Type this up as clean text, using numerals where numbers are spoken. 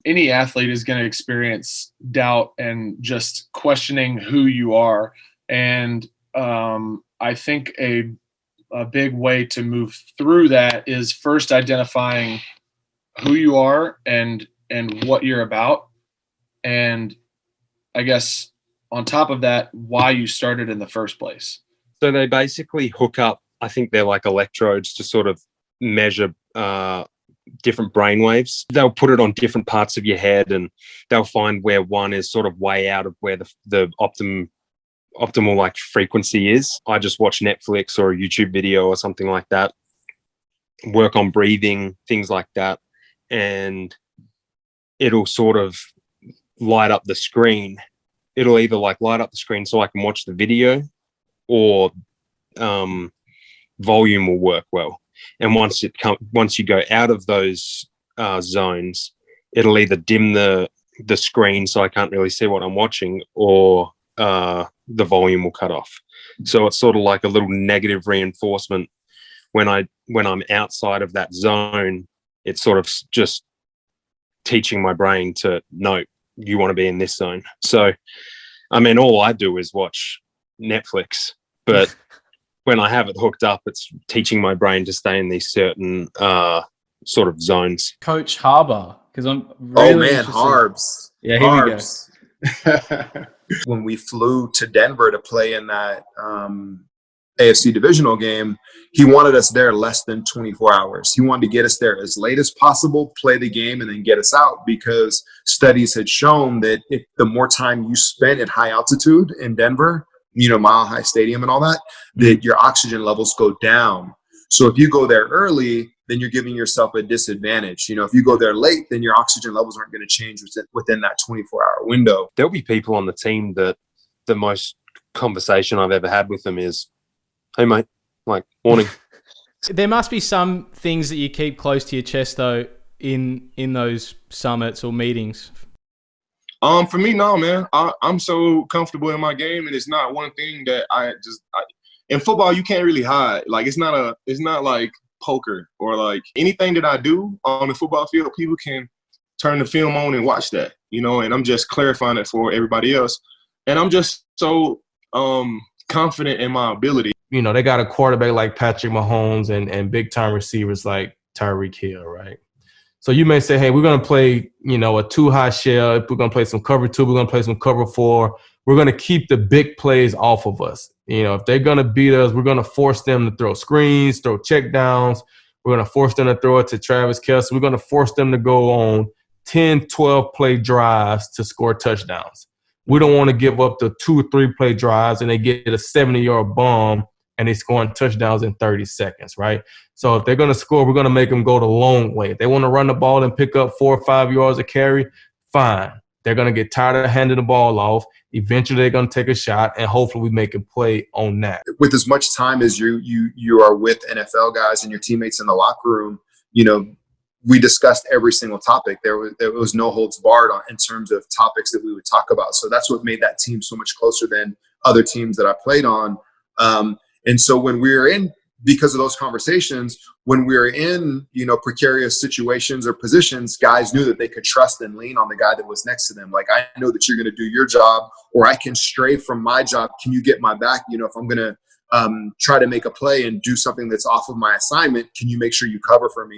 Any athlete is going to experience doubt and just questioning who you are. And I think a big way to move through that is first identifying who you are and what you're about. And I guess on top of that, why you started in the first place. So they basically hook up, I think they're like electrodes to sort of measure different brain waves. They'll put it on different parts of your head and they'll find where one is sort of way out of where the optimal like frequency is. I just watch Netflix or a YouTube video or something like that, work on breathing, things like that, and it'll sort of light up the screen. It'll either like light up the screen so I can watch the video, or volume will work well. And once you go out of those zones, it'll either dim the screen so I can't really see what I'm watching, or the volume will cut off. So it's sort of like a little negative reinforcement. When I'm outside of that zone, it's sort of just teaching my brain to, no, you want to be in this zone. So, I mean, all I do is watch Netflix, but when I have it hooked up, it's teaching my brain to stay in these certain sort of zones. Coach Harbour, because I'm really Harbs. Yeah, here Harbs. We go. When we flew to Denver to play in that AFC divisional game, he wanted us there less than 24 hours. He wanted to get us there as late as possible, play the game, and then get us out, because studies had shown that if the more time you spent at high altitude in Denver, Mile High Stadium and all that, that your oxygen levels go down. So if you go there early, then you're giving yourself a disadvantage. If you go there late, then your oxygen levels aren't going to change within that 24-hour window. There'll be people on the team that the most conversation I've ever had with them is, hey, mate, like, morning. There must be some things that you keep close to your chest, though, in those summits or meetings. For me, no, man. I'm so comfortable in my game, and it's not one thing that in football you can't really hide. Like, it's not like poker or like anything that I do on the football field. People can turn the film on and watch that, and I'm just clarifying it for everybody else. And I'm just so confident in my ability. They got a quarterback like Patrick Mahomes and big time receivers like Tyreek Hill, right? So you may say, hey, we're going to play, a too high shell. If we're going to play some cover 2, we're going to play some cover 4. We're going to keep the big plays off of us. If they're going to beat us, we're going to force them to throw screens, throw check downs. We're going to force them to throw it to Travis Kelce. We're going to force them to go on 10, 12 play drives to score touchdowns. We don't want to give up the 2 or 3 play drives and they get a 70-yard bomb and they scoring touchdowns in 30 seconds, right? So if they're going to score, we're going to make them go the long way. If they want to run the ball and pick up 4 or 5 yards of carry, fine. They're going to get tired of handing the ball off. Eventually, they're going to take a shot, and hopefully we make a play on that. With as much time as you are with NFL guys and your teammates in the locker room, we discussed every single topic. There was no holds barred in terms of topics that we would talk about. So that's what made that team so much closer than other teams that I played on. And so when we were in, because of those conversations, when we were in, precarious situations or positions, guys knew that they could trust and lean on the guy that was next to them. Like, I know that you're going to do your job, or I can stray from my job. Can you get my back? If I'm going to try to make a play and do something that's off of my assignment, can you make sure you cover for me?